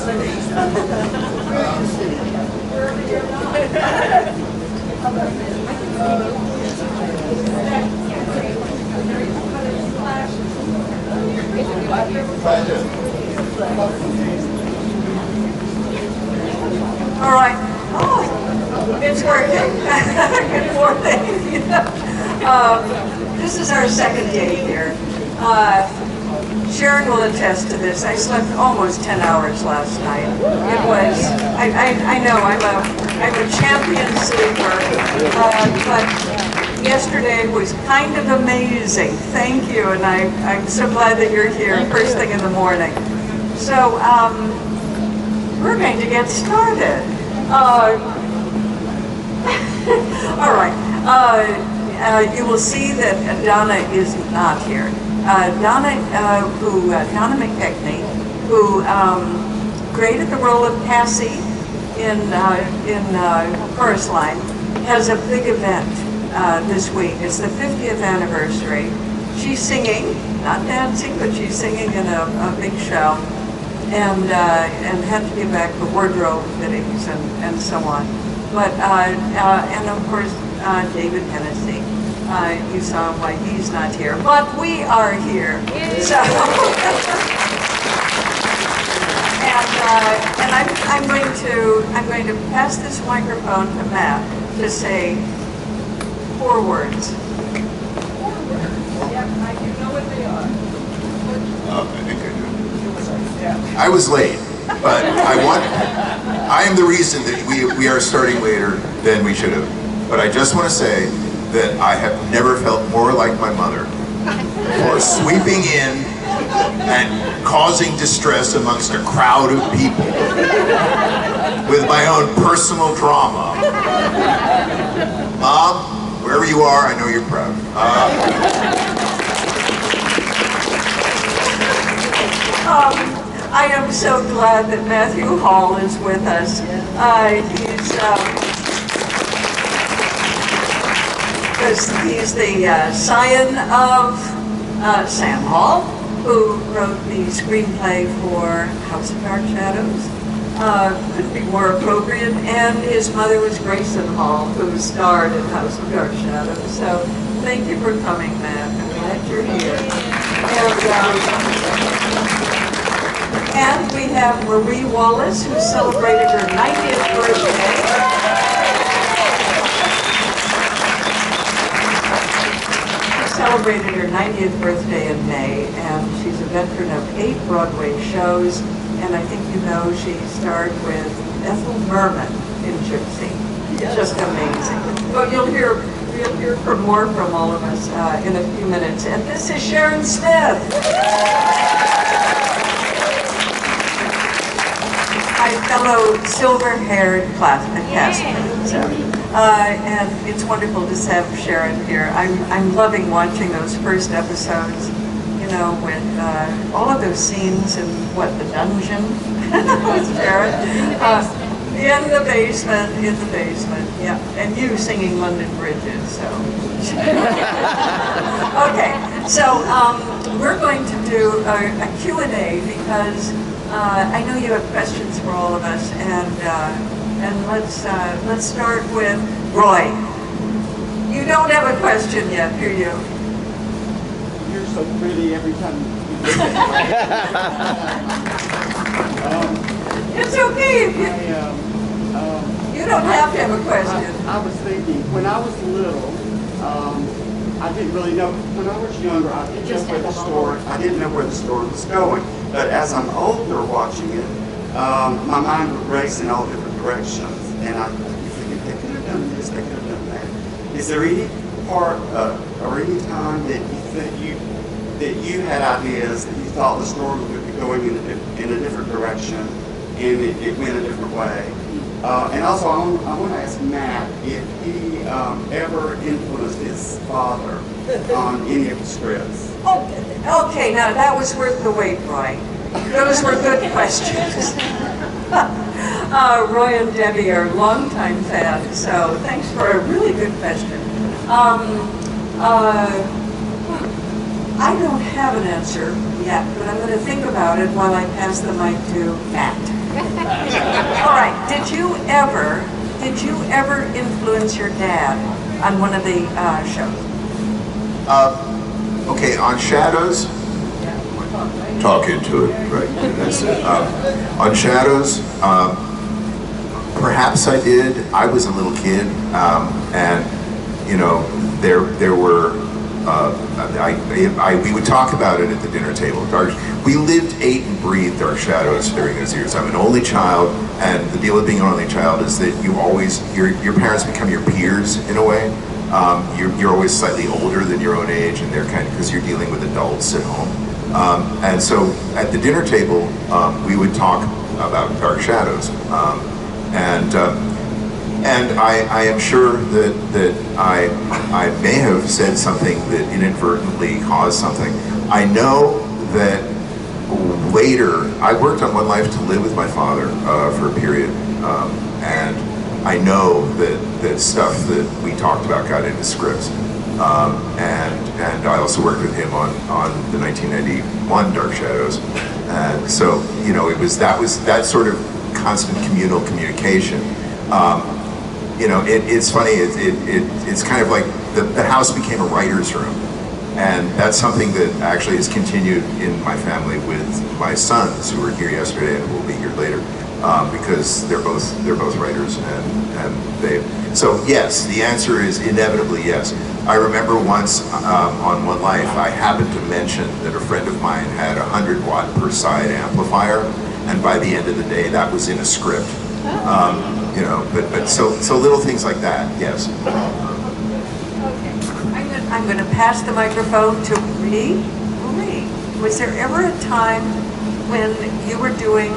All right. Oh, it's working. Good morning. This is our second day here. Sharon will attest to this. I slept almost 10 hours last night. It was, I know, I'm a champion sleeper, but yesterday was kind of amazing. Thank you, and I'm so glad that you're here first thing in the morning. So, we're going to get started. All right. You will see that Donna is not here. Donna McKechnie, who created the role of Cassie in Chorus Line, has a big event this week. It's the 50th anniversary. She's singing, not dancing, but she's singing in a big show, and had to get back for wardrobe fittings and so on. But and of course David Hennessy. You saw why he's not here, but we are here. So, and I'm going to pass this microphone to Matt to say 4 words. Yeah, you know what they are. I think I do. I was late, but I am the reason that we are starting later than we should have. But I just want to say that I have never felt more like my mother for sweeping in and causing distress amongst a crowd of people with my own personal drama. Mom, wherever you are, I know you're proud. I am so glad that Matthew Hall is with us. He's the scion of Sam Hall, who wrote the screenplay for House of Dark Shadows. Couldn't be more appropriate. And his mother was Grayson Hall, who starred in House of Dark Shadows. So thank you for coming, Matt. I'm glad you're here. And we have Marie Wallace, who celebrated her 90th birthday. Celebrated her 90th birthday in May, and she's a veteran of 8 Broadway shows, and I think you know she starred with Ethel Merman in Gypsy. It's just amazing. But you'll hear more from all of us in a few minutes. And this is Sharon Smith. My fellow silver-haired classmate. So. And it's wonderful to have Sharon here. I'm loving watching those first episodes, you know, with all of those scenes in, the dungeon with Sharon. In the basement, yeah. And you singing London Bridges, so. Okay, so we're going to do a Q&A because I know you have questions for all of us, and let's start with Roy. You don't have a question yet, do you? You're so pretty every time. It's okay. You don't have to have a question. I was thinking, when I was little, I didn't really know. When I was younger, I didn't know where the story was going. But as I'm older watching it, my mind would race in all different directions, and I figured they could have done this, they could have done that. Is there any part or any time that you had ideas that you thought the story would be going in a different direction, and it went a different way? And also, I want to ask Matt if he ever influenced his father on any of the scripts. Okay, now that was worth the wait, Roy. Those were good questions. Roy and Debbie are longtime fans, so thanks for a really good question. I don't have an answer yet, but I'm going to think about it while I pass the mic to Matt. All right, did you ever influence your dad on one of the shows? Okay, on Shadows, talk into it, right? That's it. On Shadows, perhaps I did. I was a little kid, and you know, there were. We would talk about it at the dinner table. We lived, ate, and breathed our shadows during those years. I'm an only child, and the deal with being an only child is that you always, your parents become your peers in a way. You're always slightly older than your own age, and they're kind of, because you're dealing with adults at home. And so at the dinner table, we would talk about Dark Shadows. And I am sure that I may have said something that inadvertently caused something. I know that later, I worked on One Life to Live with my father for a period, and I know that stuff that we talked about got into scripts. And I also worked with him on the 1991 Dark Shadows. And so, you know, that sort of constant communal communication. You know, it's funny, it's kind of like the house became a writer's room. And that's something that actually has continued in my family with my sons, who were here yesterday and will be here later, because they're both writers, and so yes, the answer is inevitably yes. I remember once on One Life, I happened to mention that a friend of mine had a 100-watt per side amplifier, and by the end of the day, that was in a script. You know, but so little things like that, yes. I'm going to pass the microphone to Marie. Marie, was there ever a time when you were doing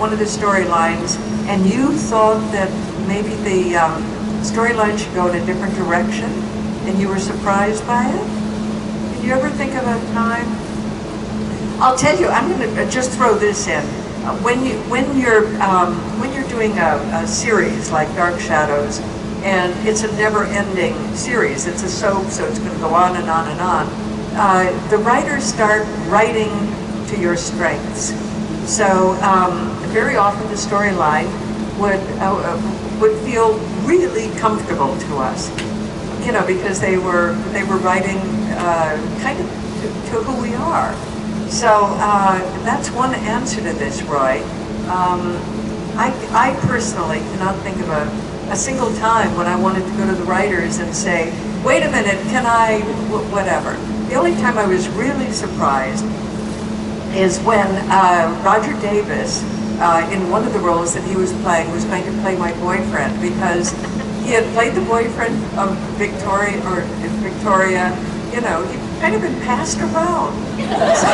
one of the storylines and you thought that maybe the storyline should go in a different direction and you were surprised by it? Did you ever think of a time? I'll tell you, I'm going to just throw this in. When you're doing a series like Dark Shadows, and it's a never-ending series, it's a soap, so it's going to go on and on and on, the writers start writing to your strengths. So very often the storyline would feel really comfortable to us, you know, because they were writing kind of to who we are. So that's one answer to this, Roy. I personally cannot think of a single time when I wanted to go to the writers and say, wait a minute, can I, whatever. The only time I was really surprised is when Roger Davis, in one of the roles that he was playing, was going to play my boyfriend, because he had played the boyfriend of Victoria, you know, he'd kind of been passed around. So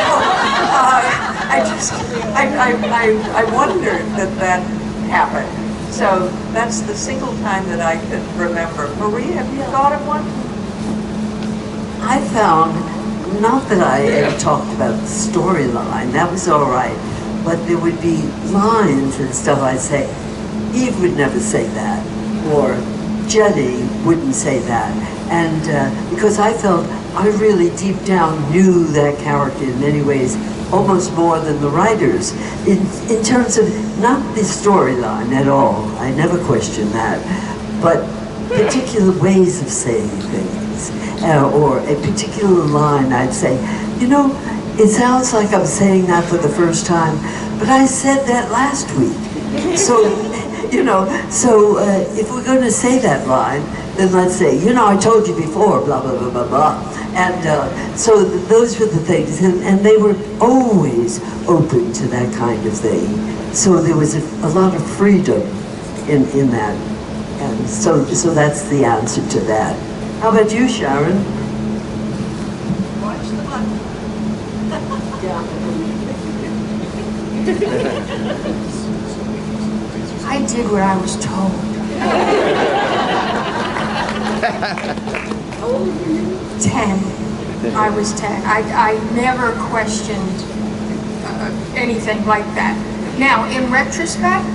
I wondered that happened. So that's the single time that I could remember. Marie, have you thought of one? I found, not that I ever talked about the storyline, that was all right, but there would be lines and stuff I'd say, Eve would never say that, or Jenny wouldn't say that. And because I felt I really deep down knew that character in many ways, almost more than the writers, in terms of not the storyline at all. I never questioned that, but particular ways of saying things, or a particular line. I'd say, you know, it sounds like I'm saying that for the first time, but I said that last week. So, you know, so if we're going to say that line, then let's say, you know, I told you before, blah, blah, blah, blah, blah. And so those were the things, and they were always open to that kind of thing. So there was a lot of freedom in that. And so that's the answer to that. How about you, Sharon? Watch the button. I did what I was told. How old were you? 10. I was 10. I never questioned anything like that. Now, in retrospect,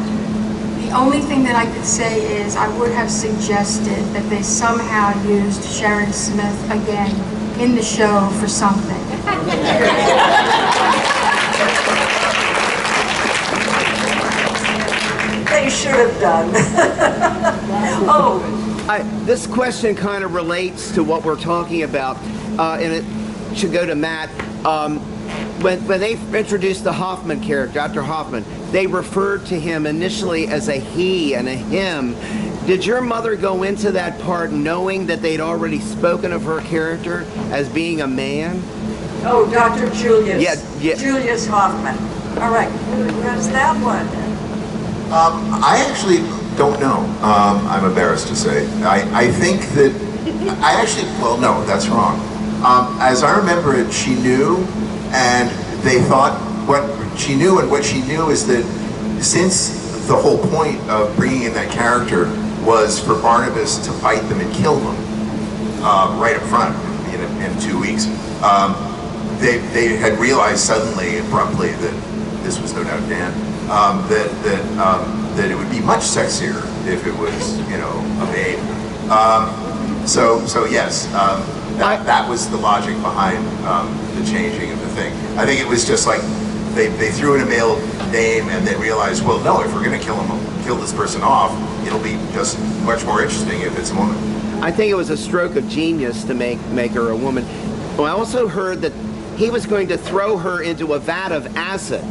the only thing that I could say is I would have suggested that they somehow used Sharon Smith again in the show for something. should have done. Oh, This question kind of relates to what we're talking about, and it should go to Matt. When they introduced the Hoffman character, Dr. Hoffman, they referred to him initially as a he and a him. Did your mother go into that part knowing that they'd already spoken of her character as being a man? oh, Dr. Julius. Yeah. Julius Hoffman. All right, where's that one? I actually don't know. I'm embarrassed to say. I think that well, no, that's wrong. As I remember it, she knew, and they thought what she knew is that since the whole point of bringing in that character was for Barnabas to fight them and kill them right up front in 2 weeks, they had realized suddenly, abruptly, that this was no doubt Dan, that it would be much sexier if it was, a babe. So yes, that was the logic behind the changing of the thing. I think it was just like they threw in a male name and then realized, well, no, if we're going to kill this person off, it'll be just much more interesting if it's a woman. I think it was a stroke of genius to make her a woman. Well, I also heard that he was going to throw her into a vat of acid.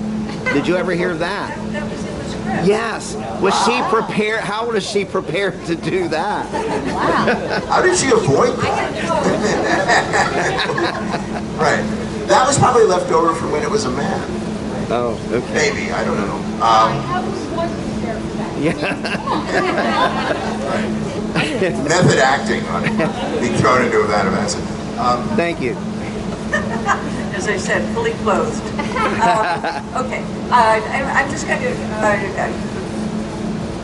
Did you ever hear that? That was in the script. Yes. Was she prepared? How was she prepared to do that? Wow. How did she avoid that? Right. That was probably left over from when it was a man. Oh, okay. Maybe, I don't know. I was prepared for that. Yeah. Method acting on being thrown into a vat of acid. Thank you. As I said, fully clothed. Okay, I'm just going to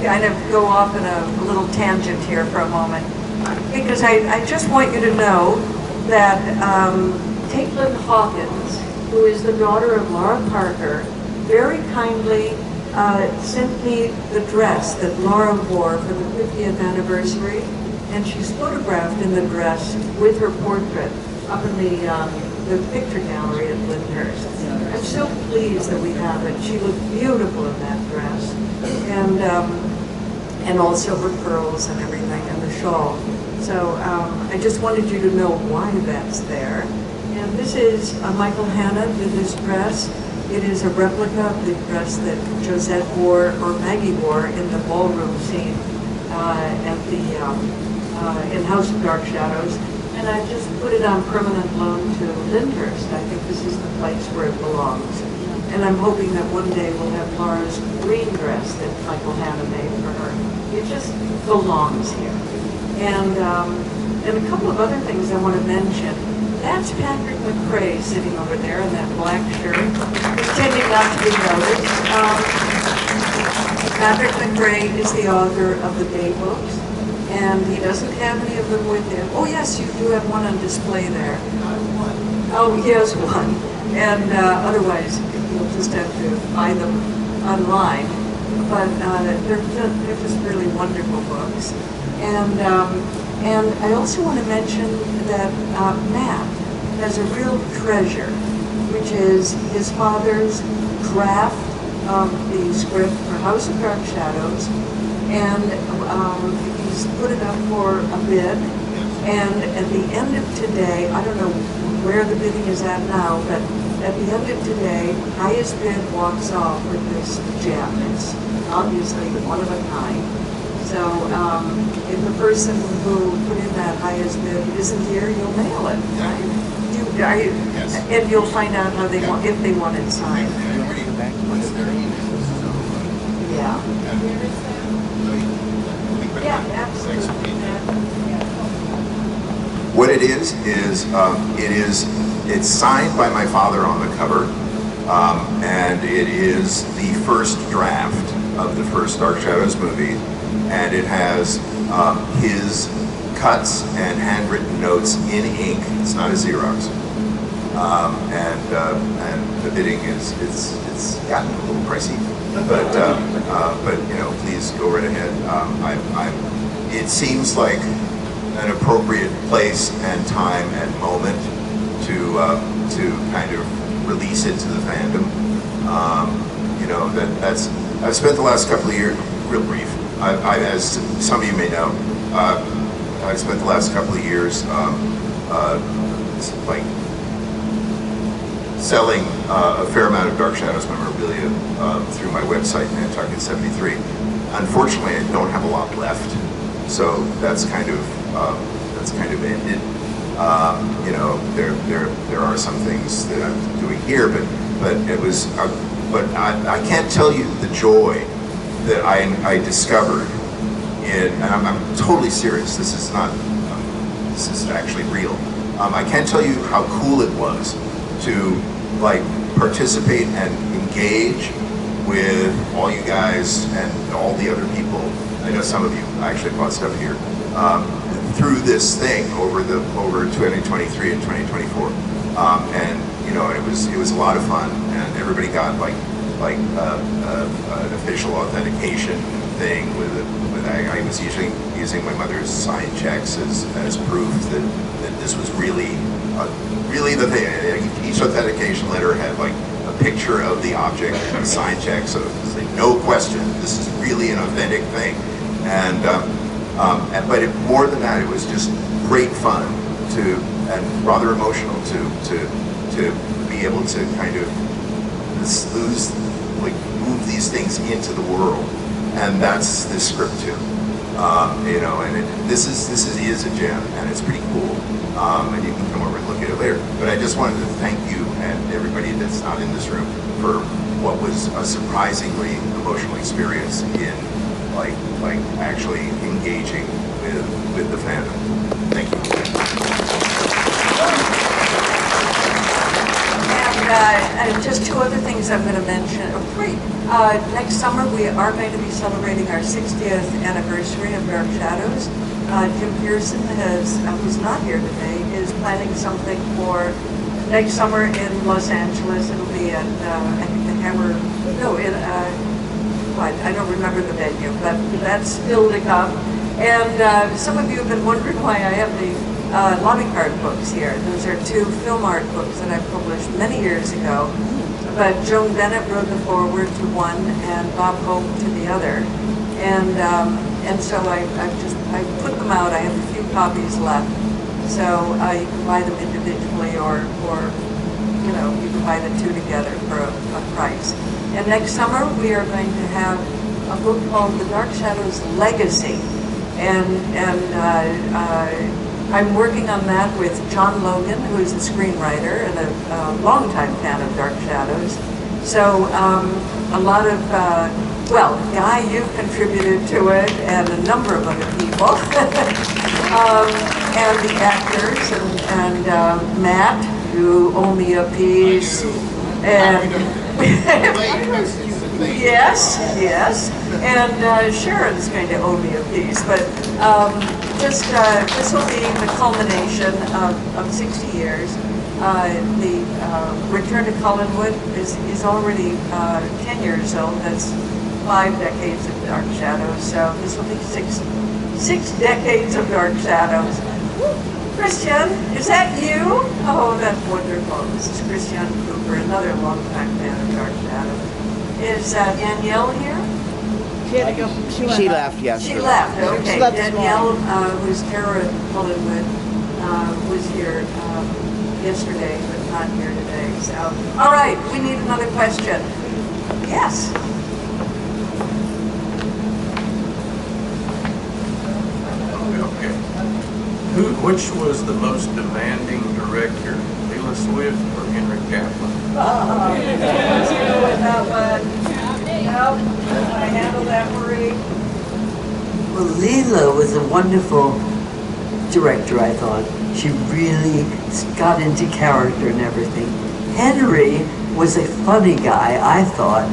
kind of go off in a little tangent here for a moment, because I just want you to know that Caitlin Hawkins, who is the daughter of Laura Parker, very kindly sent me the dress that Laura wore for the 50th anniversary, and she's photographed in the dress with her portrait up in the picture gallery at Lyndhurst. I'm so pleased that we have it. She looked beautiful in that dress, and also her pearls and everything, and the shawl. So I just wanted you to know why that's there. And this is Michael Hanna did this dress. It is a replica of the dress that Josette wore, or Maggie wore, in the ballroom scene at the in House of Dark Shadows. And I just put it on permanent loan to Lyndhurst. I think this is the place where it belongs. And I'm hoping that one day we'll have Laura's green dress that Michael Hanna made for her. It just belongs here. And a couple of other things I want to mention. That's Patrick McRae sitting over there in that black shirt, pretending not to be noticed. Patrick McRae is the author of the day books, and he doesn't have any of them with him. Oh yes, you do have one on display there. Oh, he has one. And otherwise, you'll just have to buy them online. But they're just really wonderful books. And I also want to mention that Matt has a real treasure, which is his father's draft of the script for House of Dark Shadows, and he's put it up for a bid. And at the end of today, I don't know where the bidding is at now, but at the end of today, highest bid walks off with this gem. It's obviously one of a kind. So if the person who put in that highest bid isn't here, you'll mail it, right? Yes. And you'll find out how they want, if they want it signed. Yeah. Yeah, absolutely. What it is it's signed by my father on the cover, and it is the first draft of the first Dark Shadows movie, and it has his cuts and handwritten notes in ink. It's not a Xerox, and the bidding it's gotten a little pricey, but please go right ahead. It seems like an appropriate place and time and moment to kind of release it to the fandom. I've spent the last couple of years, real brief. As some of you may know, I spent the last couple of years like selling a fair amount of Dark Shadows memorabilia through my website, Nantucket 73. Unfortunately, I don't have a lot left, so that's kind of ended. You know, there are some things that I'm doing here, but it was, but I can't tell you the joy that I discovered in, and I'm totally serious. This is not, this is actually real. I can't tell you how cool it was to like participate and engage with all you guys and all the other people. I know some of you actually bought stuff here through this thing over 2023 and 2024, and you know, it was a lot of fun, and everybody got like an official authentication thing with I was using my mother's signed checks as proof that this was really the thing. Each authentication letter had like a picture of the object and a signed check, so it's like, no question, this is really an authentic thing. And but more than that, it was just great fun and rather emotional to be able to kind of move these things into the world, and that's this script too. You know, and this is a gem, and it's pretty cool. And you can come over and look at it later. But I just wanted to thank you and everybody that's not in this room for what was a surprisingly emotional experience in like actually engaging with the fandom. Thank you. And just two other things I'm going to mention. Oh, great. Next summer we are going to be celebrating our 60th anniversary of Dark Shadows. Jim Pearson who's not here today, is planning something for next summer in Los Angeles. It'll be at, I think the Hammer, no, I don't remember the venue, but that's building up. And some of you have been wondering why I have the lobby card books here. Those are two film art books that I published many years ago. But Joan Bennett wrote the foreword to one and Bob Hope to the other. And so I put them out. I have a few copies left. So you can buy them individually or you know, you can buy the two together for a price. And next summer we are going to have a book called The Dark Shadows Legacy. I'm working on that with John Logan, who is a screenwriter and a longtime fan of Dark Shadows. So a lot of, well, Guy, you've contributed to it, and a number of other people, and the actors, and Matt, you owe me a piece, and yes, and Sharon's going to owe me a piece, but this will be the culmination of 60 years. The Return to Collinwood is already 10 years old. That's 5 decades of Dark Shadows. So this will be six decades of Dark Shadows. Christian, is that you? Oh, that's wonderful. This is Christian Cooper, another longtime fan of Dark Shadows. Is Danielle here? She left yesterday. She left, okay. Danielle, who's Tara Collinwood, was here yesterday, but not here today. So, all right, we need another question. Yes. Which was the most demanding director, Leila Swift or Henry Kaplan? Let's go with that one. Nope. I handle that, Marie. Well, Leila was a wonderful director, I thought. She really got into character and everything. Henry was a funny guy, I thought,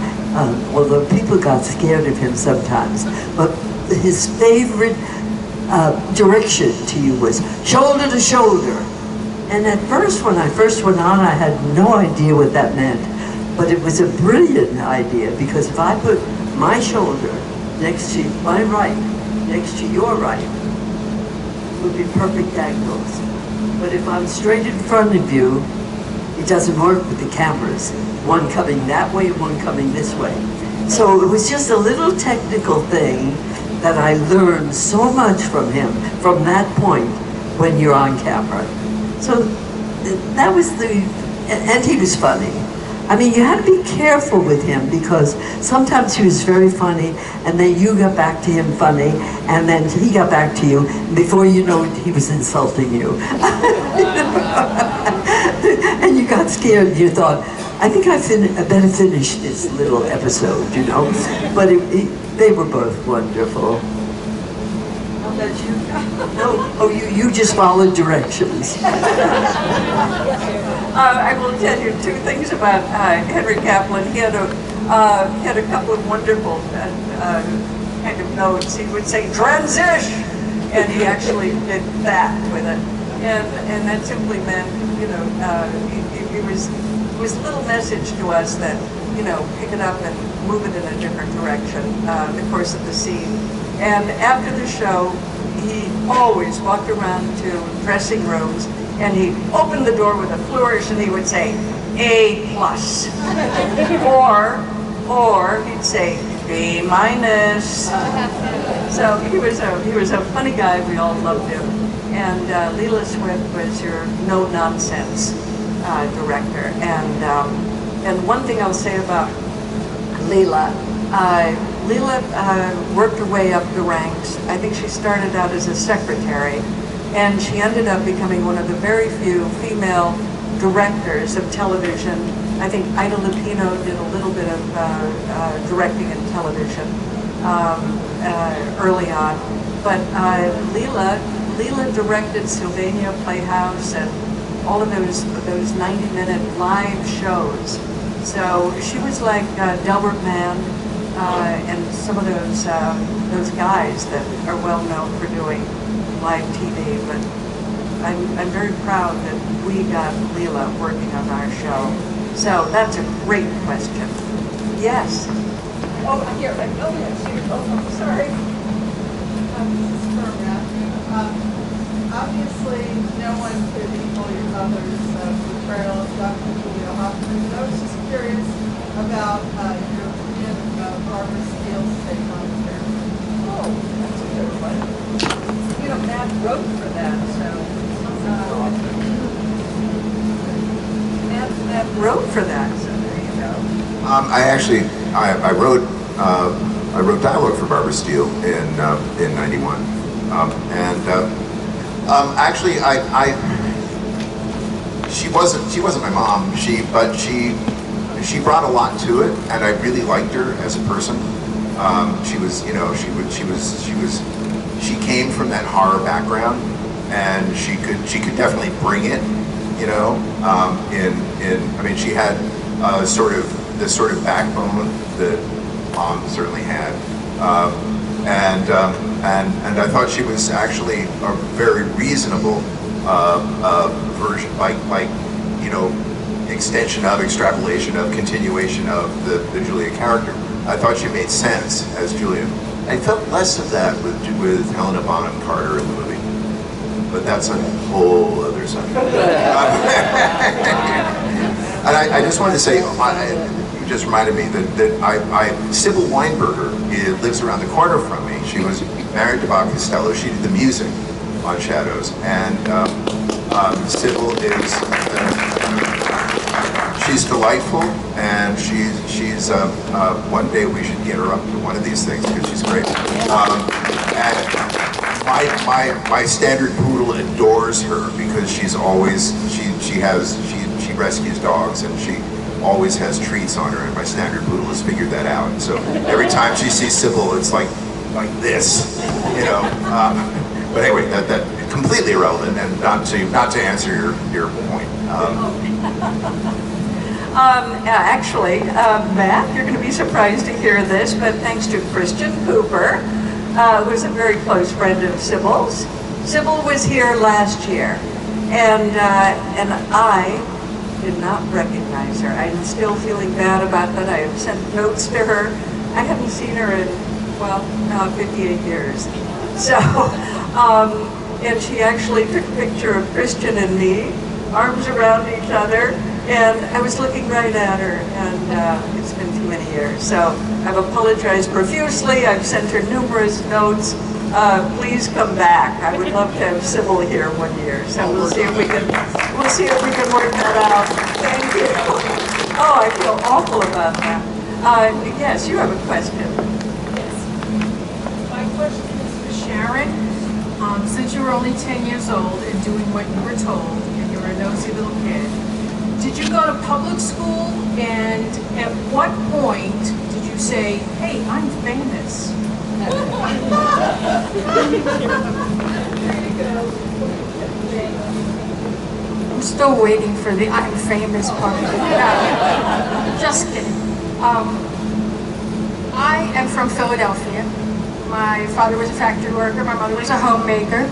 although people got scared of him sometimes. But his favorite direction to you was shoulder to shoulder. And at first, when I first went on, I had no idea what that meant. But it was a brilliant idea, because if I put my shoulder next to my right, next to your right, it would be perfect angles. But if I'm straight in front of you, it doesn't work with the cameras. One coming that way, one coming this way. So it was just a little technical thing that I learned so much from him from that point when you're on camera. So that was and he was funny. I mean, you had to be careful with him because sometimes he was very funny and then you got back to him funny and then he got back to you and before you know it, he was insulting you. And you got scared and you thought, I think I better finish this little episode, you know. But they were both wonderful. I'll let you. Oh, you just followed directions. I will tell you two things about Henry Kaplan. He had a couple of wonderful kind of notes. He would say transition, and he actually did that with it, and that simply meant, you know, it was a little message to us that, you know, pick it up and move it in a different direction, the course of the scene. And after the show, he always walked around to dressing rooms and he'd open the door with a flourish and he would say, A+. or he'd say, B-. So he was a funny guy, we all loved him. And Leela Swift was your no-nonsense director. And one thing I'll say about Leela, Leela worked her way up the ranks. I think she started out as a secretary, and she ended up becoming one of the very few female directors of television. I think Ida Lupino did a little bit of directing in television early on, but Leela directed Sylvania Playhouse and all of those 90-minute live shows. So she was like Delbert Mann and some of those guys that are well known for doing live TV. But I'm very proud that we got Leela working on our show. So that's a great question. Yes. Oh, here. Oh, yes. Oh, sorry. This is for Matthew. Obviously, no one could equal your mother's portrayal of Dr. Julia Hoffman. I was just curious about your opinion of Barbara Steele's take on the character. Oh, that's a good one. You know, Matt wrote for that, so Matt wrote for that, so there you go. I wrote dialogue for Barbara Steele in '91, actually, she wasn't my mom. But she brought a lot to it, and I really liked her as a person. She was, you know, she came from that horror background, and she could definitely bring it, you know. I mean, she had sort of this sort of backbone that Mom certainly had. And I thought she was actually a very reasonable version, like you know, extrapolation of, continuation of the Julia character. I thought she made sense as Julia. I felt less of that with Helena Bonham Carter in the movie, but that's a whole other subject. And I just wanted to say, you just reminded me that Sybil Weinberger lives around the corner from me. She was married to Bob Costello. She did the music on Shadows, and Sybil is she's delightful, and she's one day we should get her up to one of these things because she's great. And my standard poodle adores her because she's always she rescues dogs, and she always has treats on her, and my standard poodle has figured that out. And so every time she sees Sybil, it's like this, you know. But anyway, that completely irrelevant, and not to answer your point. Actually, Matt, you're going to be surprised to hear this, but thanks to Christian Cooper, who's a very close friend of Sybil's. Sybil was here last year, and I did not recognize her. I'm still feeling bad about that. I have sent notes to her. I haven't seen her in, well, 58 years. So, and she actually took a picture of Christian and me, arms around each other, And I was looking right at her, and it's been too many years. So I've apologized profusely. I've sent her numerous notes. Please come back. I would love to have Sybil here one year. So we'll see if we can work that out. Thank you. Oh, I feel awful about that. Yes, you have a question. Yes. My question is for Sharon. Since you were only 10 years old and doing what you were told, and you were a nosy little kid, did you go to public school? And at what point did you say, hey, I'm famous? I'm still waiting for the I'm famous part. Just kidding. I am from Philadelphia. My father was a factory worker, my mother was a homemaker,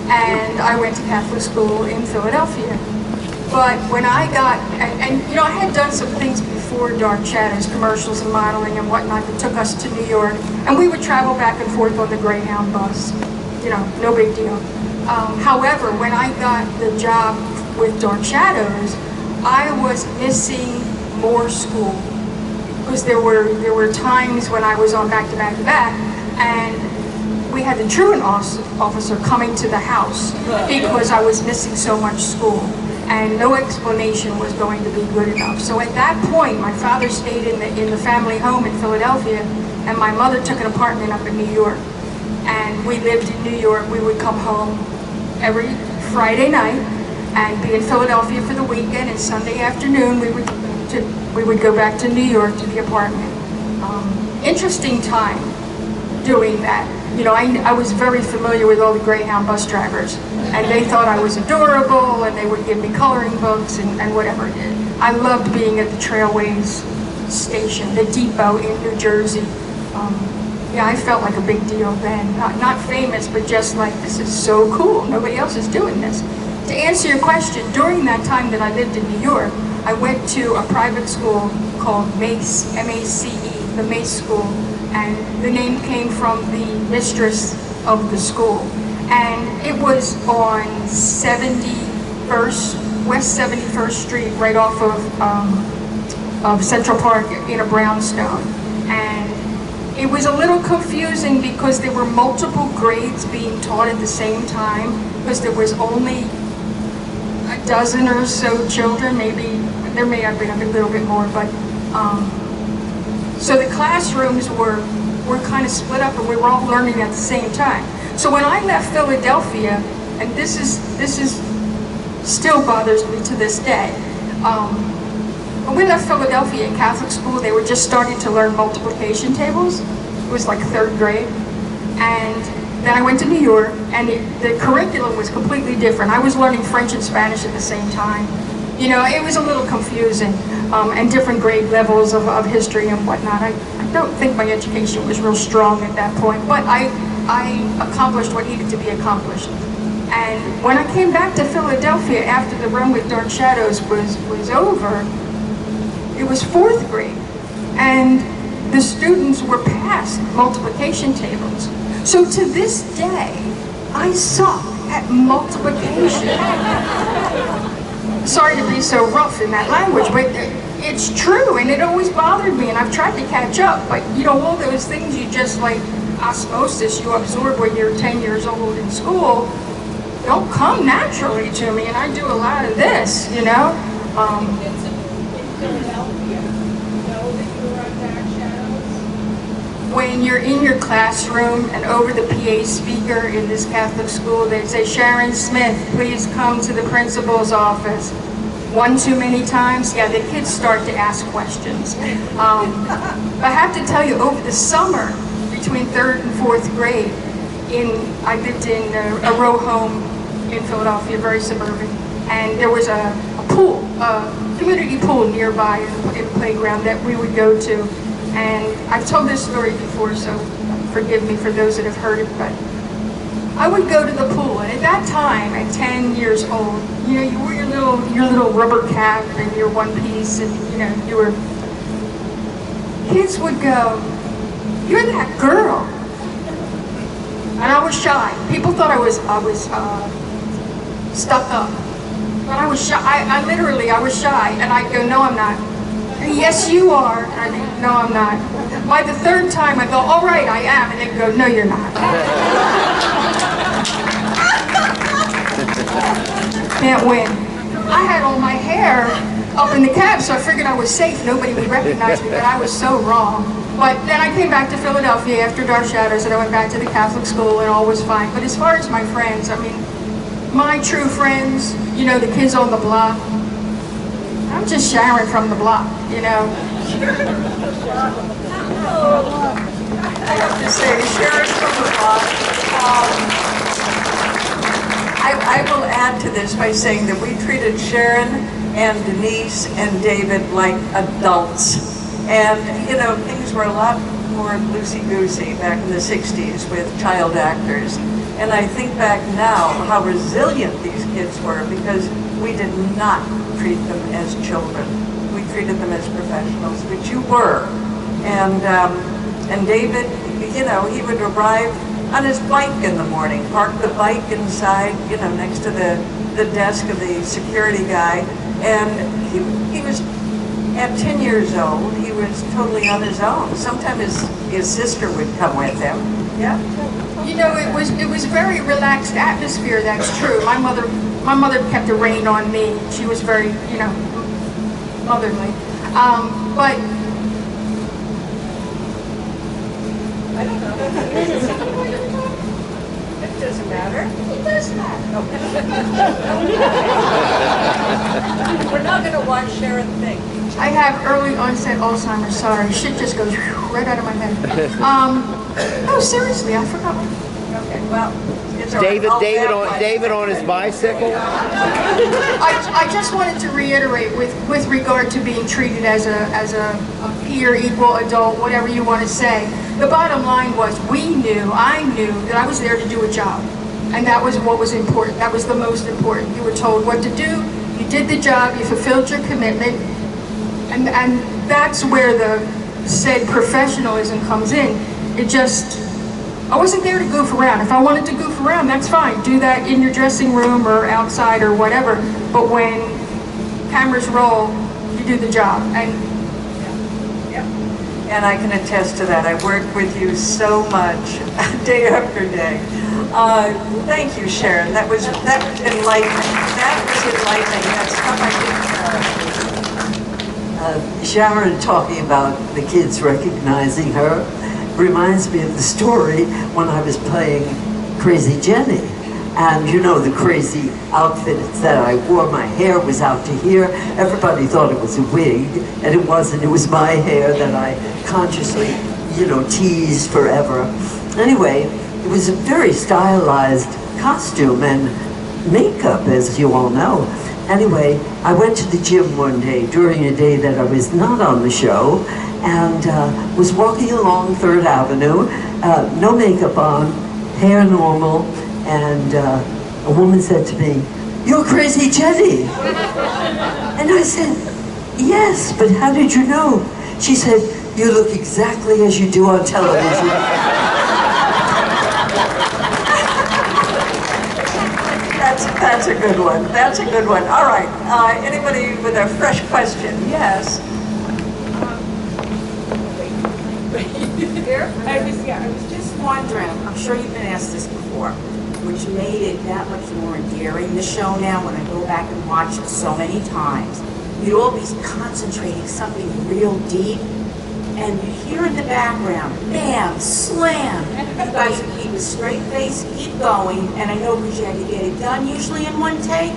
and I went to Catholic school in Philadelphia. But when I got, and you know, I had done some things before Dark Shadows, commercials and modeling and whatnot that took us to New York, and we would travel back and forth on the Greyhound bus. You know, no big deal. However, when I got the job with Dark Shadows, I was missing more school because there were times when I was on back to back to back, and we had the truant officer coming to the house because I was missing so much school, and no explanation was going to be good enough. So at that point, my father stayed in the family home in Philadelphia, and my mother took an apartment up in New York. And we lived in New York. We would come home every Friday night and be in Philadelphia for the weekend, and Sunday afternoon we would go back to New York to the apartment. Interesting time doing that. You know, I was very familiar with all the Greyhound bus drivers, and they thought I was adorable, and they would give me coloring books and whatever. I loved being at the Trailways station, the depot in New Jersey. Yeah, I felt like a big deal then. Not famous, but just like, this is so cool. Nobody else is doing this. To answer your question, during that time that I lived in New York, I went to a private school called MACE, M-A-C-E, the MACE school. And the name came from the mistress of the school. And it was on 71st, West 71st Street, right off of Central Park in a brownstone. And it was a little confusing because there were multiple grades being taught at the same time, because there was only a dozen or so children, maybe, there may have been a little bit more, but so the classrooms were kind of split up, and we were all learning at the same time. So when I left Philadelphia, and this is still bothers me to this day, when we left Philadelphia in Catholic school, they were just starting to learn multiplication tables. It was like 3rd grade. And then I went to New York, and the curriculum was completely different. I was learning French and Spanish at the same time. You know, it was a little confusing, and different grade levels of history and whatnot. I don't think my education was real strong at that point, but I accomplished what needed to be accomplished. And when I came back to Philadelphia after the run with Dark Shadows was over, it was 4th grade, and the students were past multiplication tables. So to this day, I suck at multiplication. Sorry to be so rough in that language, but it's true, and it always bothered me, and I've tried to catch up, but you know, all those things you just like osmosis, you absorb when you're 10 years old in school, don't come naturally to me, and I do a lot of this, you know? When you're in your classroom and over the PA speaker in this Catholic school, they say, Sharon Smith, please come to the principal's office. One too many times, yeah, the kids start to ask questions. I have to tell you, over the summer, between 3rd and 4th grade, I lived in a row home in Philadelphia, very suburban, and there was a pool, a community pool nearby in the playground that we would go to. And I've told this story before, so forgive me for those that have heard it, but I would go to the pool, and at that time, at 10 years old, you know, you wore your little rubber cap and your one piece, and you know, kids would go, you're that girl. And I was shy. People thought I was stuck up. But I was shy. I literally, I was shy. And I'd go, no, I'm not. Yes, you are. And I'd go, no, I'm not. By the third time, I go, all right, I am. And they'd go, no, you're not. Can't win. I had all my hair up in the cab, so I figured I was safe. Nobody would recognize me, but I was so wrong. But then I came back to Philadelphia after Dark Shadows, and I went back to the Catholic school, and all was fine. But as far as my friends, I mean, my true friends, you know, the kids on the block, I'm just Sharon from the block, you know. I have to say, Sharon from the block. I will add to this by saying that we treated Sharon and Denise and David like adults. And, you know, things were a lot more loosey-goosey back in the 60s with child actors. And I think back now how resilient these kids were because we did not treat them as children. We treated them as professionals, which you were. And David, you know, he would arrive on his bike in the morning, park the bike inside, you know, next to the desk of the security guy. And he was, at 10 years old, he was totally on his own. Sometimes his sister would come with him. Yeah. You know, it was very relaxed atmosphere, that's true. My mother kept a rein on me. She was very, you know, motherly. But I don't know. It doesn't matter. it does matter. We're not going to watch Sharon think. I have early onset Alzheimer's, sorry. Shit just goes right out of my head. No, seriously, I forgot. Okay, well, it's all right. David on his bicycle. I just wanted to reiterate with regard to being treated as a peer, equal, adult, whatever you want to say. The bottom line was I knew that I was there to do a job. And that was what was important. That was the most important. You were told what to do, you did the job, you fulfilled your commitment, and that's where the said professionalism comes in. I wasn't there to goof around. If I wanted to goof around, that's fine. Do that in your dressing room or outside or whatever. But when cameras roll, you do the job. And I can attest to that. I've worked with you so much, day after day. Thank you, Sharon. That was enlightening. That was enlightening. That's stuff I didn't know. Sharon talking about the kids recognizing her reminds me of the story when I was playing Crazy Jenny. And you know, the crazy outfits that I wore, my hair was out to here. Everybody thought it was a wig, and it wasn't. It was my hair that I consciously, you know, teased forever. Anyway, it was a very stylized costume and makeup, as you all know. Anyway, I went to the gym one day during a day that I was not on the show, and was walking along 3rd Avenue, no makeup on, hair normal, and a woman said to me, "You're Crazy Jenny." And I said, "Yes, but how did you know?" She said, "You look exactly as you do on television." That's a good one. That's a good one. All right. Anybody with a fresh question? Yes. I was just wondering, I'm sure you've been asked this before, which made it that much more endearing, the show now, when I go back and watch it so many times. You'd all be concentrating something real deep, and you hear in the background, bam, slam. You guys would keep a straight face, keep going, and I know because you had to get it done usually in one take.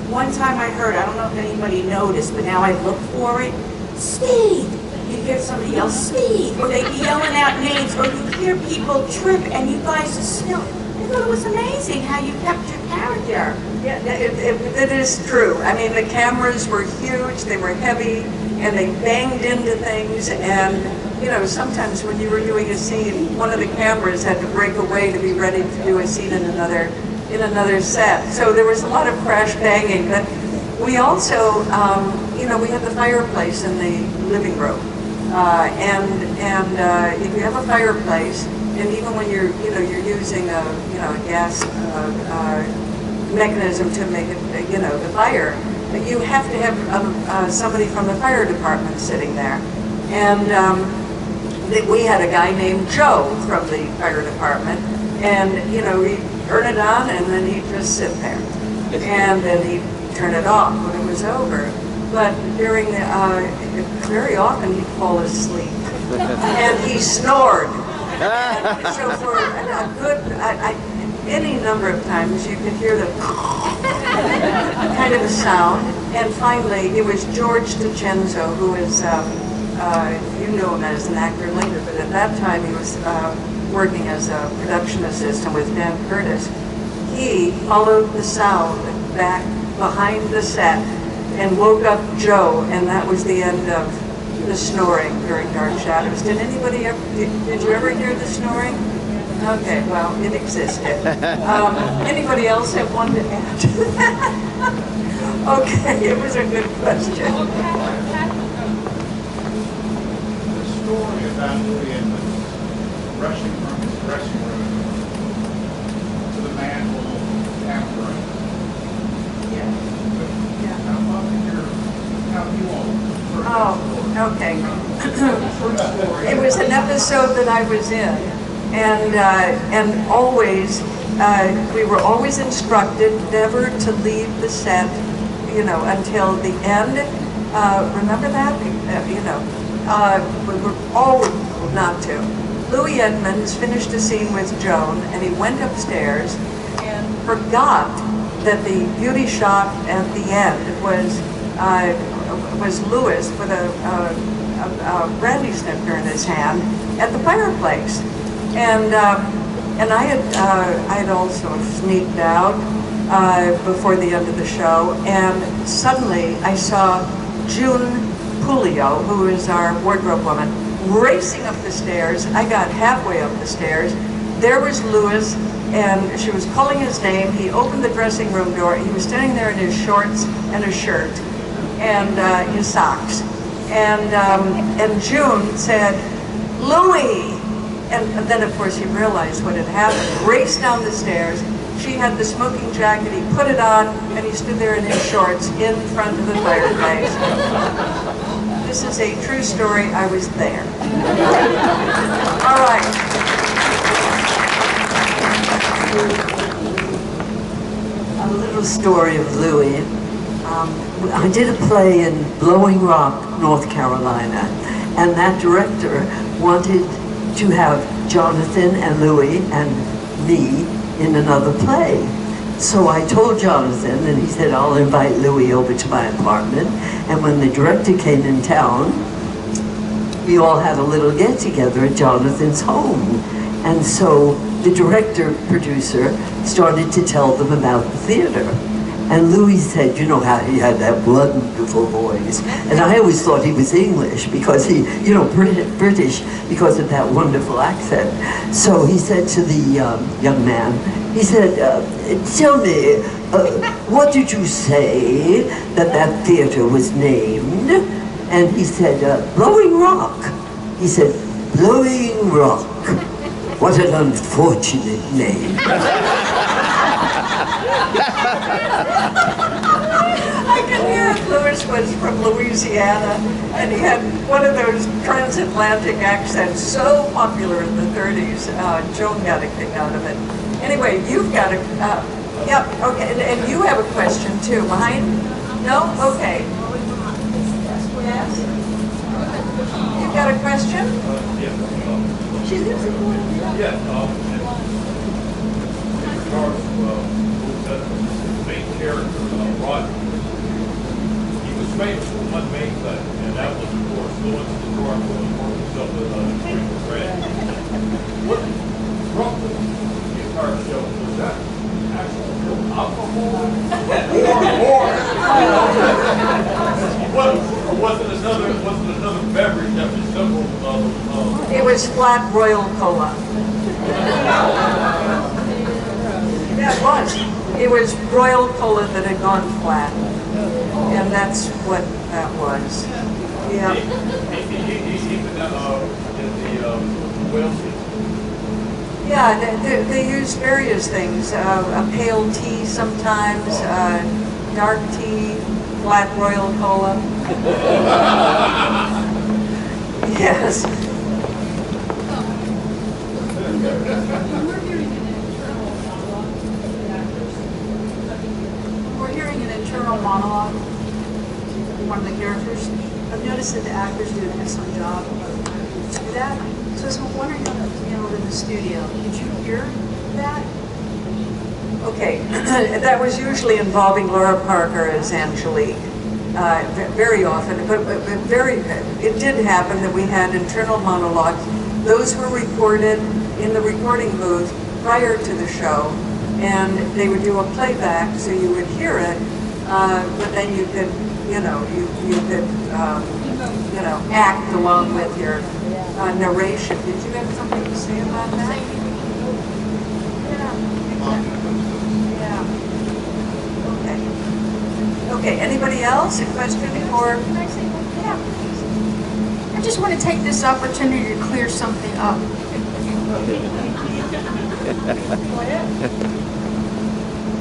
One time I heard, I don't know if anybody noticed, but now I look for it, speed. You hear somebody else speed, or they'd be yelling out names, or you hear people trip, and you guys are still. I thought it was amazing how you kept your character. Yeah, it is true. I mean, the cameras were huge, they were heavy, and they banged into things, and, you know, sometimes when you were doing a scene, one of the cameras had to break away to be ready to do a scene in another set. So there was a lot of crash banging, but we also, you know, we had the fireplace in the living room. If you have a fireplace, and even when you're using a gas mechanism to make it, the fire. But you have to have somebody from the fire department sitting there. And we had a guy named Joe from the fire department, and he'd turn it on and then he'd just sit there. And then he'd turn it off when it was over. But during very often he'd fall asleep. And he snored. And so for a good, any number of times you could hear the kind of a sound. And finally, it was George DiCenzo, who is, you know him as an actor later, but at that time he was working as a production assistant with Dan Curtis. He followed the sound back behind the set and woke up Joe, and that was the end of the snoring during Dark Shadows. Did anybody ever, did you ever hear the snoring? Okay, well, it existed. Anybody else have one to add to that? Okay, it was a good question. The story about Louis Edmonds rushing from his dressing room to the manhole after it. Yeah. How about how you all heard Oh, okay. It was an episode that I was in, and always, we were always instructed never to leave the set, until the end. Remember that? We were always told not to. Louis Edmonds finished a scene with Joan, and he went upstairs and forgot that the beauty shop at the end was Louis with a brandy snifter in his hand at the fireplace, and I had also sneaked out before the end of the show, and suddenly I saw June Pulio, who is our wardrobe woman, racing up the stairs. I got halfway up the stairs. There was Louis, and she was calling his name. He opened the dressing room door. He was standing there in his shorts and a shirt and his socks. And June said, "Louis!" And then, of course, he realized what had happened. Raced down the stairs. She had the smoking jacket. He put it on, and he stood there in his shorts in front of the fireplace. This is a true story. I was there. All right. A little story of Louis. I did a play in Blowing Rock, North Carolina, and that director wanted to have Jonathan and Louis and me in another play. So I told Jonathan, and he said, "I'll invite Louis over to my apartment." And when the director came in town, we all had a little get-together at Jonathan's home. And so the director-producer started to tell them about the theater. And Louis said, "You know how he had that wonderful voice." And I always thought he was English because he, British because of that wonderful accent. So he said to the young man, he said, "Tell me, what did you say that theater was named?" And he said, "Blowing Rock." He said, "Blowing Rock. What an unfortunate name." I can hear Louis was from Louisiana, and he had one of those transatlantic accents so popular in the 30s. Joan got a kick out of it. Anyway, you've got a, yep, okay, and you have a question too. Behind? No? Okay. Yes? You've got a question? She lives in Yeah, in regards to the main character, Roger, he was famous for one main thing, and that was, of course, going to the car for himself with Sprinkle Red. What brought the entire show? Was that actual alcohol? Or was it another beverage that was simple? It was flat Royal Cola. Yeah, it was. It was Royal Cola that had gone flat. And that's what that was. Yeah. Even in the whale season, Yeah, they use various things. A pale tea sometimes, dark tea, black royal cola. Yes. We're hearing an internal monologue from one of the characters. I've noticed that the actors do an excellent job of do that. So I was wondering how that was handled in the studio. Did you hear that? Okay, that was usually involving Laura Parker as Angelique, very often, but it did happen that we had internal monologues. Those were recorded in the recording booth prior to the show, and they would do a playback so you would hear it, but then you could, you could act along with your narration. Did you have something to say about that? Okay, anybody else? A question for? I just want to take this opportunity to clear something up.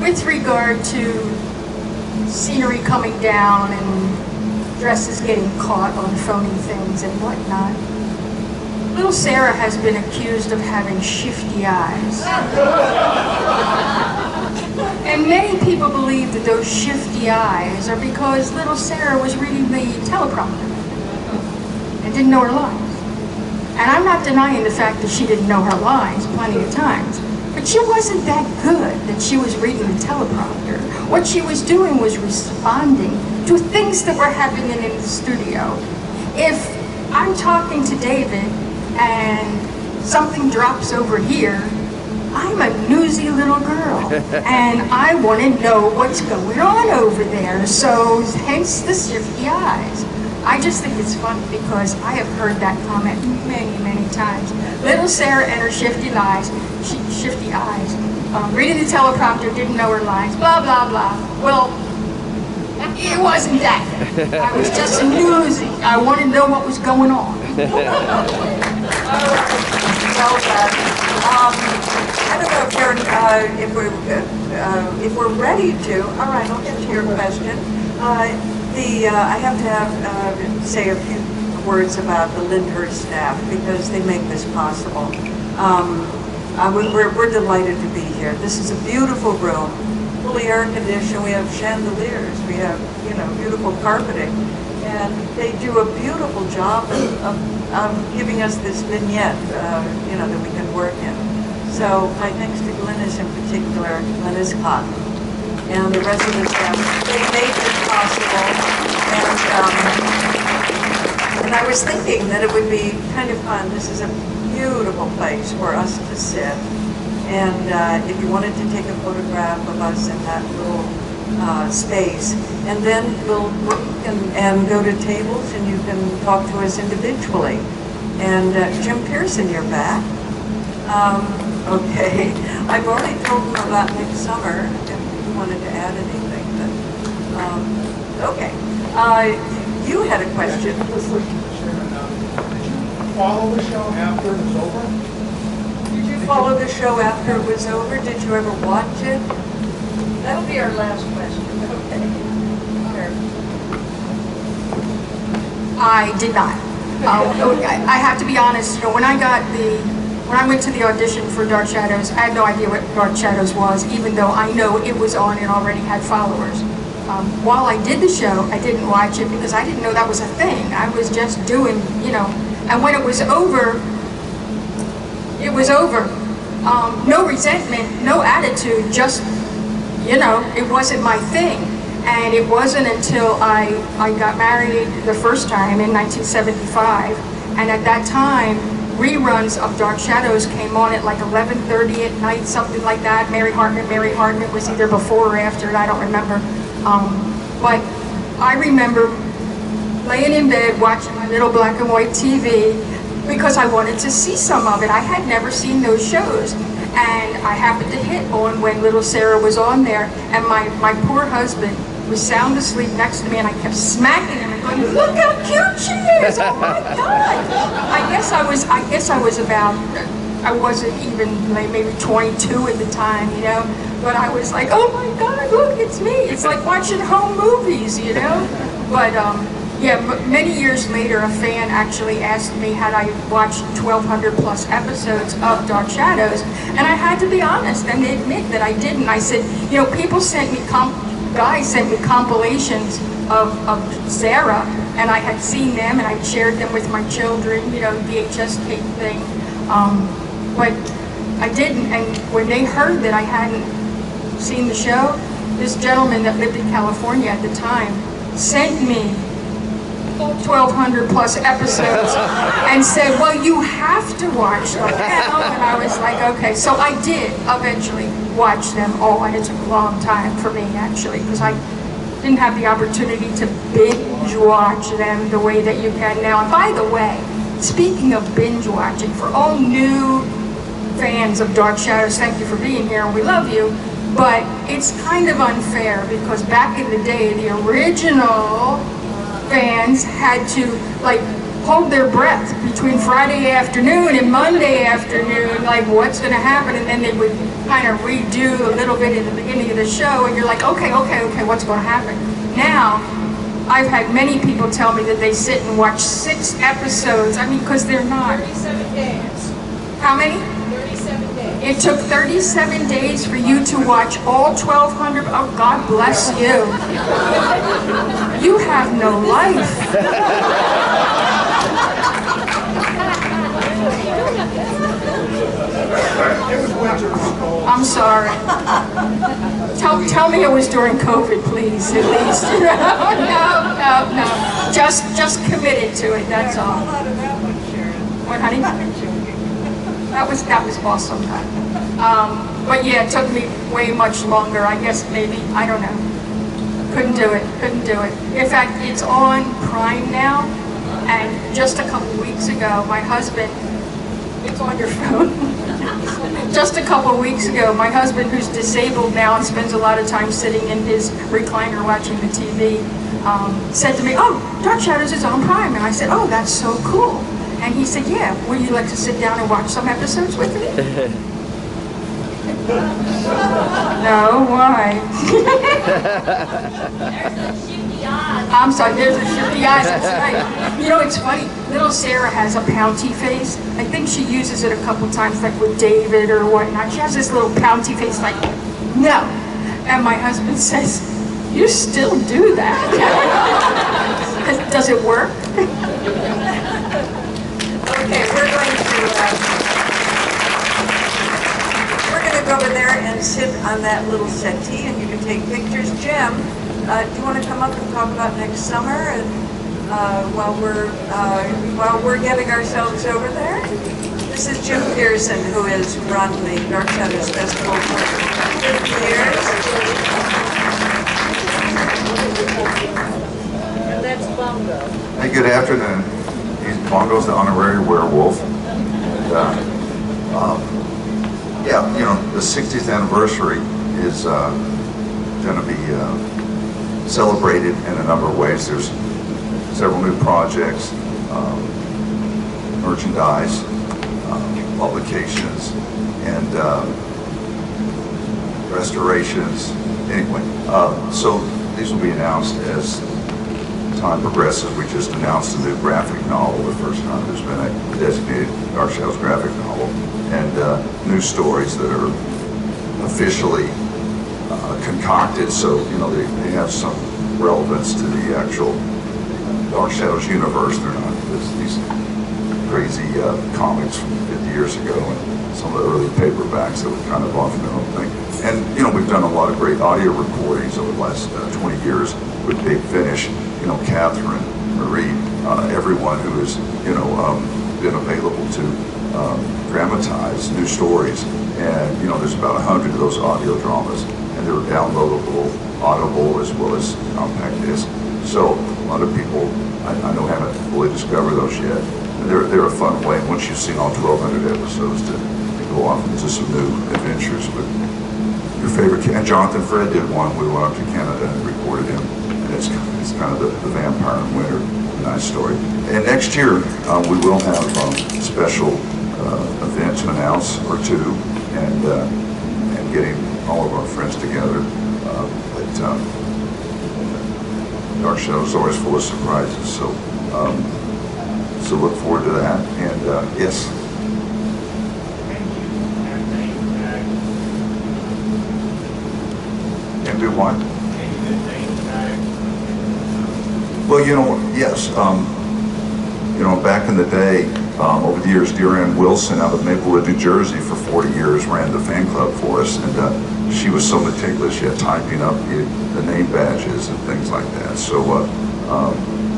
With regard to scenery coming down and dresses getting caught on phony things and whatnot, little Sarah has been accused of having shifty eyes. And many people believe that those shifty eyes are because little Sarah was reading the teleprompter and didn't know her lines. And I'm not denying the fact that she didn't know her lines plenty of times, but she wasn't that good that she was reading the teleprompter. What she was doing was responding to things that were happening in the studio. If I'm talking to David and something drops over here, I'm a newsy little girl, and I want to know what's going on over there, so hence the shifty eyes. I just think it's funny because I have heard that comment many, many times. Little Sarah and her shifty eyes, reading the teleprompter, didn't know her lines, blah, blah, blah. Well, it wasn't that. I was just newsy. I wanted to know what was going on. I don't know, Sharon, if we're ready to. All right, I'll get to your question. I have to say a few words about the Lyndhurst staff because they make this possible. We're delighted to be here. This is a beautiful room, fully air conditioned. We have chandeliers. We have, beautiful carpeting, and they do a beautiful job of giving us this vignette, that we can work in. So my thanks to Glynis in particular, Glynis Scott, and the rest of the staff. They made this possible, and I was thinking that it would be kind of fun. This is a beautiful place for us to sit, and if you wanted to take a photograph of us in that little space, and then we'll look and go to tables, and you can talk to us individually. And Jim Pearson, you're back. Okay, I've already told them about next summer, if you wanted to add anything, but, okay. You had a question. Sharon, did you follow the show after it was over? Did you follow the show after it was over? Did you ever watch it? That'll be our last question. Okay. I did not. I have to be honest, when I went to the audition for Dark Shadows, I had no idea what Dark Shadows was, even though I know it was on and already had followers. While I did the show, I didn't watch it because I didn't know that was a thing. I was just doing, and when it was over, it was over. No resentment, no attitude, just, it wasn't my thing. And it wasn't until I got married the first time in 1975, and at that time, reruns of Dark Shadows came on at like 11:30 at night, something like that. Mary Hartnett was either before or after it, I don't remember. But I remember laying in bed watching my little black and white TV because I wanted to see some of it. I had never seen those shows. And I happened to hit on when little Sarah was on there, and my poor husband was sound asleep next to me, and I kept smacking him and going, "Look how cute she is! Oh my God!" I guess I was about I wasn't even like maybe 22 at the time, you know, but I was like, oh my God, look, it's me. It's like watching home movies, you know. But yeah, many years later, a fan actually asked me had I watched 1,200 plus episodes of Dark Shadows, and I had to be honest and admit that I didn't. I said, you know, people sent me guys sent me compilations of Sarah, and I had seen them and I shared them with my children, you know, VHS tape thing. But I didn't, and when they heard that I hadn't seen the show, this gentleman that lived in California at the time sent me 1,200 plus episodes and said, well, you have to watch them now. And I was like, okay. So I did eventually watch them all, and it took a long time for me, actually, because I didn't have the opportunity to binge watch them the way that you can now. And by the way, speaking of binge watching, for all new fans of Dark Shadows, thank you for being here, and we love you. But it's kind of unfair because back in the day, the original fans had to like hold their breath between Friday afternoon and Monday afternoon, like what's going to happen, and then they would kind of redo a little bit at the beginning of the show, and you're like, okay, what's going to happen? Now, I've had many people tell me that they sit and watch 6 episodes. I mean, because they're not. 37 days. How many? 37 days. It took 37 days for you to watch all 1,200. Oh, God bless you. You have no life. I'm sorry. Tell me it was during COVID, please, at least. No. Just committed to it, that's all. What, honey? That was awesome. But yeah, it took me way much longer. I guess maybe, I don't know. Couldn't do it. In fact, it's on Prime now, and just a couple weeks ago, my husband, it's on your phone. Just a couple weeks ago, my husband, who's disabled now and spends a lot of time sitting in his recliner watching the TV, said to me, oh, Dark Shadows is on Prime. And I said, oh, that's so cool. And he said, yeah, would you like to sit down and watch some episodes with me? No, why? I'm sorry, there's a shifty eyes, that's right. You know, it's funny, little Sarah has a pouty face. I think she uses it a couple times, like with David or whatnot. She has this little pouty face like, no. And my husband says, you still do that. Does it work? Okay, we're going to go over there and sit on that little settee, and you can take pictures. Jim, do you want to come up and talk about next summer, and while we're getting ourselves over there? This is Jim Pearson, who has run the Dark Shadows Festival for 50 years. And that's Bongo. Hey, good afternoon. Bongo's the honorary werewolf. And, yeah, you know, the 60th anniversary is going to be celebrated in a number of ways. There's several new projects, merchandise, publications, and restorations. Anyway, so these will be announced as time progresses. We just announced a new graphic novel, the first time there's been a designated Dark Shadows graphic novel, and new stories that are officially concocted, so you know they have some relevance to the actual Dark Shadows universe. They're not these crazy comics from 50 years ago and some of the early paperbacks that were kind of off their own thing. And you know, we've done a lot of great audio recordings over the last 20 years with Big Finish. You know, Kathryn, Marie, everyone who has, you know, been available to dramatize new stories. And, you know, there's about 100 of those audio dramas, and they're downloadable, audible, as well as compact disc. So a lot of people, I know, haven't fully discovered those yet. And they're a fun way, once you've seen all 1,200 episodes, to go off into some new adventures with your favorite. And Jonathan Fred did one. We went up to Canada and recorded him. It's kind of the vampire in winter, nice story. And next year we will have special event to announce or two, and getting all of our friends together. But our show is always full of surprises, so look forward to that. And yes. And do what? Well, yes. Back in the day, over the years, Deanne Wilson out of Maplewood, New Jersey, for 40 years ran the fan club for us, and she was so meticulous. She had typing up the name badges and things like that. So,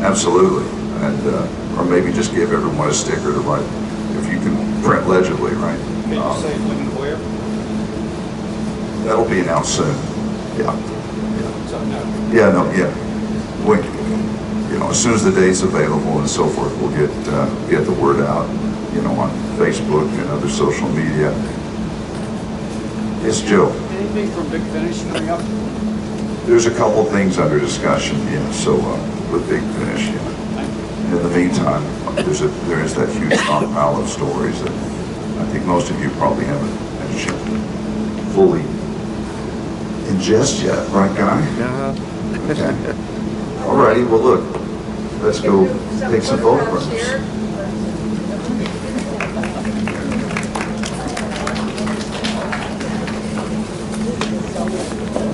absolutely, and or maybe just give everyone a sticker to write, if you can print legibly, right? Can you say when and where? That'll be announced soon. Yeah. So, no. Yeah. No. Yeah. As soon as the date's available and so forth, we'll get the word out, on Facebook and other social media. Yes, Joe. Anything from Big Finish coming up? There's a couple things under discussion, yeah. So with Big Finish, yeah. In the meantime, there is that huge stockpile of stories that I think most of you probably haven't had a chance to fully ingest yet, right, Guy? Uh-huh. Okay. Alrighty. Well, look. Let's go take some photographs.